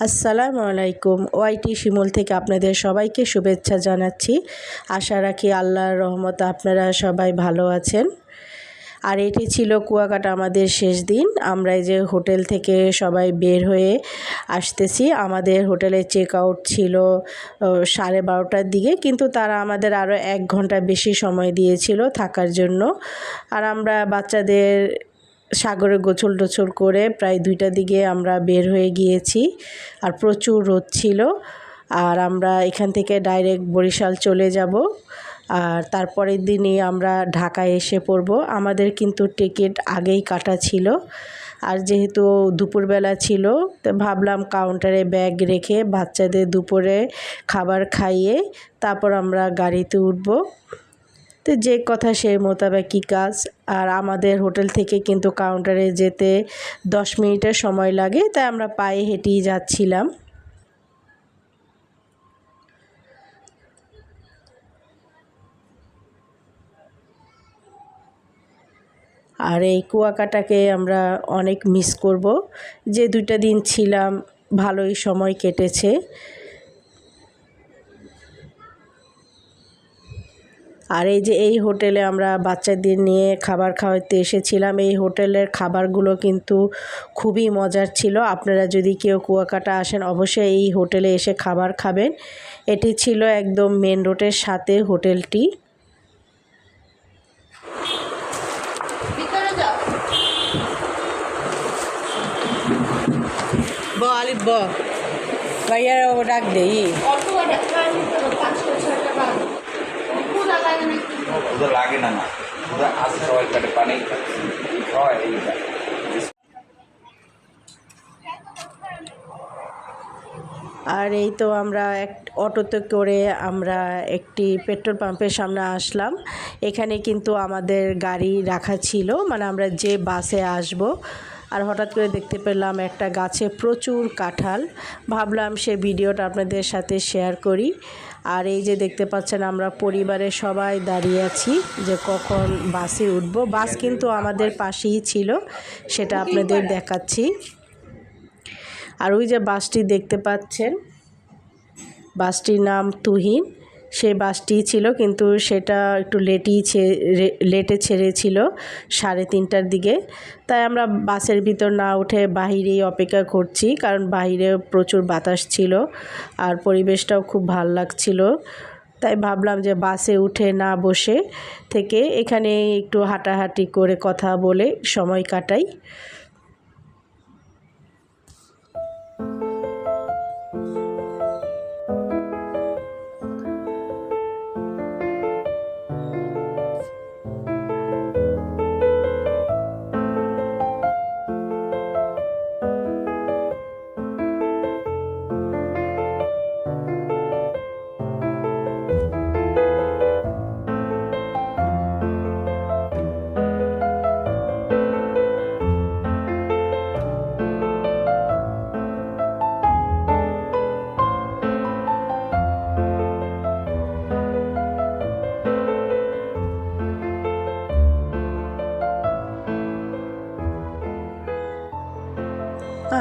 আসসালামু আলাইকুম। ওয়াইটি শিমুল থেকে আপনাদের সবাইকে শুভেচ্ছা জানাচ্ছি। আশা রাখি আল্লাহর রহমতে আপনারা সবাই ভালো আছেন। আর এটি ছিল কুয়াকাটা আমাদের শেষ দিন। আমরা এই যে হোটেল থেকে সবাই বের হয়ে আসতেছি। আমাদের হোটেলে চেক আউট ছিল 12:30টার দিকে, কিন্তু তারা আমাদের আরও 1 ঘন্টা বেশি সময় দিয়েছিল থাকার জন্য। আর আমরা বাচ্চাদের সাগরে গোসল টোছল করে প্রায় 2টার দিকে আমরা বের হয়ে গিয়েছি। আর প্রচুর রোদ ছিল। আর আমরা এখান থেকে ডাইরেক্ট বরিশাল চলে যাব। আর তারপরের দিনই আমরা ঢাকায় এসে পড়ব। আমাদের কিন্তু টিকিট আগেই কাটা ছিল। আর যেহেতু দুপুরবেলা ছিল, তো ভাবলাম কাউন্টারে ব্যাগ রেখে বাচ্চাদের দুপুরে খাবার খাইয়ে তারপর আমরা গাড়িতে উঠব। তো যে কথা সেই মোতাবেকই কাজ। আর আমাদের হোটেল থেকে কিন্তু কাউন্টারে যেতে 10 মিনিটের সময় লাগে, তাই আমরা পায়ে হেঁটেই যাচ্ছিলাম। আর এই কুয়াকাটাকে আমরা অনেক মিস করব। যে 2টা দিন ছিলাম ভালোই সময় কেটেছে। আর এই যে এই হোটেলে আমরা বাচ্চাদের নিয়ে খাবার খাওয়াতে এসেছিলাম। এই হোটেলের খাবারগুলো কিন্তু খুবই মজার ছিল। আপনারা যদি কেউ কুয়াকাটা আসেন অবশ্যই এই হোটেলে এসে খাবার খাবেন। এটি ছিল একদম মেন রোডের সাথে হোটেলটি। আলিফ ভাইয়া ডাক দেই লাগে না আছে সবাই কাটে পানি হয়। আর এই তো আমরা এক অটোতে করে আমরা একটি পেট্রোল পাম্পের সামনে আসলাম। এখানে কিন্তু আমাদের গাড়ি রাখা ছিল, মানে আমরা যে বাসে আসব। আর হঠাৎ করে দেখতে পেলাম একটা গাছে প্রচুর কাঁঠাল। ভাবলাম সে ভিডিওটা আপনাদের সাথে শেয়ার করি। আর এই যে দেখতে পাচ্ছেন আমরা পরিবারের সবাই দাঁড়িয়ে আছি যে কখন বাসে উঠব। বাস কিন্তু আমাদের পাশেই ছিল, সেটা আপনাদের দেখাচ্ছি। আর ওই যে বাসটি দেখতে পাচ্ছেন, বাসটির নাম তুহিন। সেই বাসটি ছিল, কিন্তু সেটা একটু লেটে ছেড়েছিল 3:30টার দিকে। তাই আমরা বাসের ভিতর না উঠে বাহিরেই অপেক্ষা করছি, কারণ বাহিরে প্রচুর বাতাস ছিল আর পরিবেশটাও খুব ভালো লাগছিল। তাই ভাবলাম যে বাসে উঠে না বসে থেকে এখানে একটু হাঁটাহাঁটি করে কথা বলে সময় কাটাই।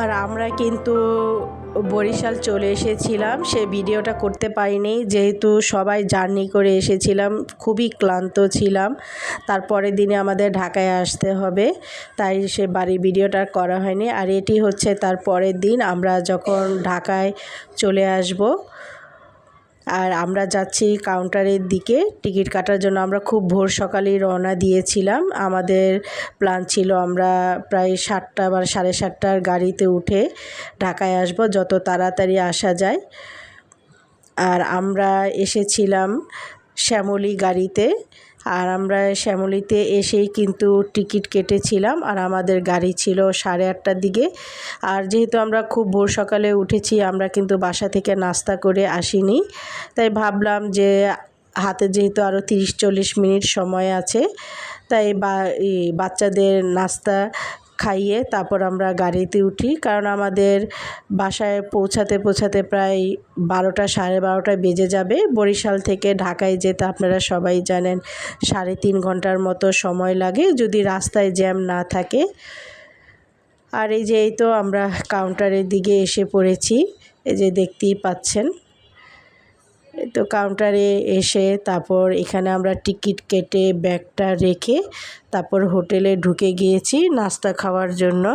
আর আমরা কিন্তু বরিশাল চলে এসেছিলাম। সে ভিডিওটা করতে পারিনি, যেহেতু সবাই জার্নি করে এসেছিলাম, খুবই ক্লান্ত ছিলাম। তারপরের দিনে আমাদের ঢাকায় আসতে হবে, তাই সে বাড়ির ভিডিওটা করা হয়নি। আর এটি হচ্ছে তার পরের দিন আমরা যখন ঢাকায় চলে আসব। আর আমরা যাচ্ছি কাউন্টারের দিকে টিকিট কাটার জন্য। আমরা খুব ভোর সকালেই রওনা দিয়েছিলাম। আমাদের প্ল্যান ছিল আমরা প্রায় 7টা বা 7:30টার গাড়িতে উঠে ঢাকায় আসব, যত তাড়াতাড়ি আসা যায়। আর আমরা এসেছিলাম শ্যামলী গাড়িতে। আর আমরা শ্যামলীতে এসেই কিন্তু টিকিট কেটেছিলাম। আর আমাদের গাড়ি ছিল 8:30টার দিকে। আর যেহেতু আমরা খুব ভোর সকালে উঠেছি, আমরা কিন্তু বাসা থেকে নাস্তা করে আসিনি। তাই ভাবলাম যে হাতে যেহেতু আরও 30-40 মিনিট সময় আছে, তাই বাচ্চাদের নাস্তা খাইয়ে তারপর আমরা গাড়িতে উঠি। কারণ আমাদের বাসায় পৌঁছাতে প্রায় 12টা 12:30 বেজে যাবে। বরিশাল থেকে ঢাকায় যেতে আপনারা সবাই জানেন 3.5 ঘন্টার মতো সময় লাগে, যদি রাস্তায় জ্যাম না থাকে। আর এই যে এই তো আমরা কাউন্টারের দিকে এসে পড়েছি, এই যে দেখতেই পাচ্ছেন। তো কাউন্টারে এসে তারপর এখানে আমরা টিকিট কেটে ব্যাগটা রেখে তারপর হোটেলে ঢুকে গিয়েছি নাস্তা খাওয়ার জন্য।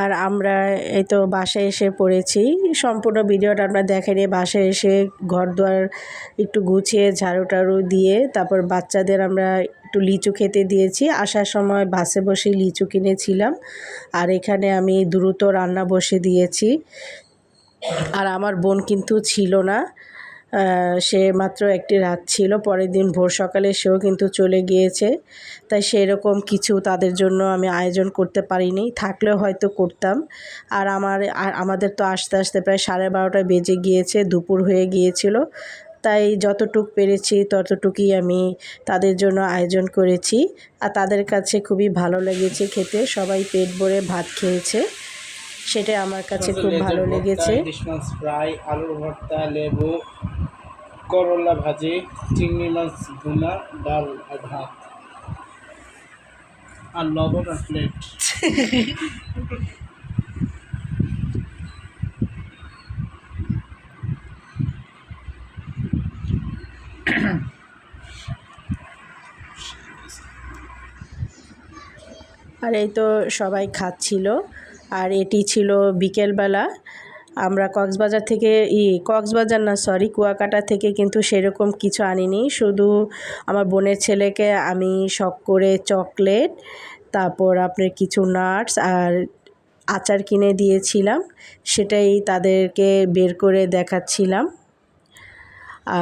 আর আমরা এই তো বাসায় এসে পড়েছি। সম্পূর্ণ ভিডিওটা আমরা দেখাইনি। বাসায় এসে ঘরদুয়ার একটু গুছিয়ে ঝাড়ু টাড়ু দিয়ে তারপর বাচ্চাদের আমরা একটু লিচু খেতে দিয়েছি। আসার সময় বাসে বসে লিচু কিনেছিলাম। আর এখানে আমি দ্রুত রান্না বসে দিয়েছি। আর আমার বোন কিন্তু ছিল না, সে মাত্র একটি রাত ছিল, পরের দিন ভোর সকালে সেও কিন্তু চলে গিয়েছে। তাই সেরকম কিছু তাদের জন্য আমি আয়োজন করতে পারিনি, থাকলেও হয়তো করতাম। আর আমাদের তো আস্তে আস্তে প্রায় 12:30 বেজে গিয়েছে, দুপুর হয়ে গিয়েছিল। তাই যতটুক পেরেছি ততটুকুই আমি তাদের জন্য আয়োজন করেছি। আর তাদের কাছে খুবই ভালো লেগেছে খেতে, সবাই পেট ভরে ভাত খেয়েছে, সেটা আমার কাছে খুব ভালো লেগেছে। ইলিশ মাছ ফ্রাই, আলুর ভর্তা, লেবু, করলা ভাজি, চিংড়ি মাছ ভুনা, ডাল আর ভাত আর লবণ আর প্লেট। আর এই তো সবাই খাচ্ছিল। আর এটি ছিল বিকেলবেলা। আমরা কুয়াকাটা থেকে কিন্তু সেরকম কিছু আনিনি, শুধু আমার বোনের ছেলেকে আমি শখ করে চকলেট, তারপর আপনার কিছু নাটস আর আচার কিনে দিয়েছিলাম, সেটাই তাদেরকে বের করে দেখাচ্ছিলাম।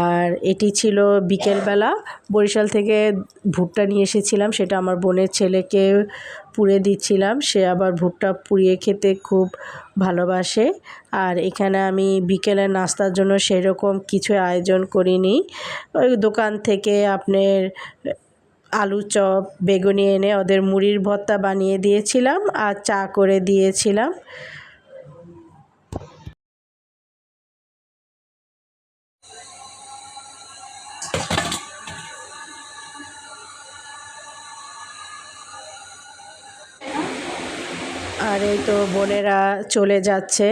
আর এটি ছিল বিকেলবেলা। বরিশাল থেকে ভুট্টা নিয়ে এসেছিলাম, সেটা আমার বোনের ছেলেকে পুড়ে দিচ্ছিলাম, সে আবার ভুট্টা পুড়িয়ে খেতে খুব ভালোবাসে। আর এখানে আমি বিকেলের নাস্তার জন্য সেরকম কিছু আয়োজন করিনি, ওই দোকান থেকে আপনার আলু চপ বেগুনি এনে ওদের মুড়ির ভর্তা বানিয়ে দিয়েছিলাম আর চা করে দিয়েছিলাম। আর এই তো বোনেরা চলে যাচ্ছে,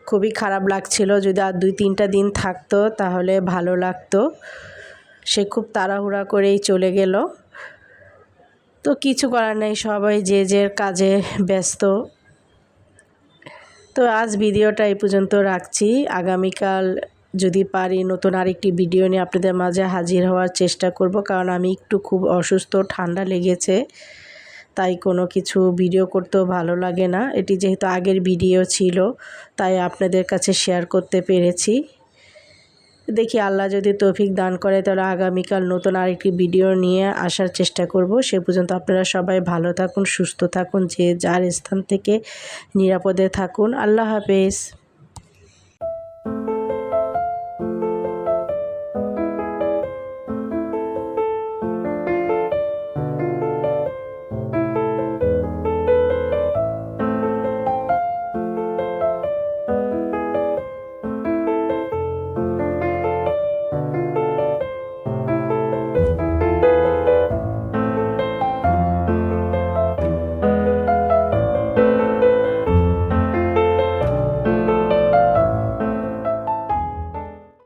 খুবই খারাপ লাগছিল, যদি আর 2-3টা দিন থাকতো তাহলে ভালো লাগতো। সে খুব তাড়াহুড়া করেই চলে গেল। তো কিছু করার নেই, সবাই যে যার কাজে ব্যস্ত। তো আজ ভিডিওটা এই পর্যন্ত রাখছি। আগামীকাল যদি পারি নতুন আরেকটি ভিডিও নিয়ে আপনাদের মাঝে হাজির হওয়ার চেষ্টা করব, কারণ আমি একটু খুব অসুস্থ, ঠান্ডা লেগেছে, তাই কোনো কিছু ভিডিও করতেও ভালো লাগে না। এটি যেহেতু আগের ভিডিও ছিল তাই আপনাদের কাছে শেয়ার করতে পেরেছি। দেখি আল্লাহ যদি তৌফিক দান করে তাহলে আগামীকাল নতুন আরেকটি ভিডিও নিয়ে আসার চেষ্টা করব। সে পর্যন্ত আপনারা সবাই ভালো থাকুন, সুস্থ থাকুন, যে যার স্থান থেকে নিরাপদে থাকুন। আল্লাহ হাফেজ।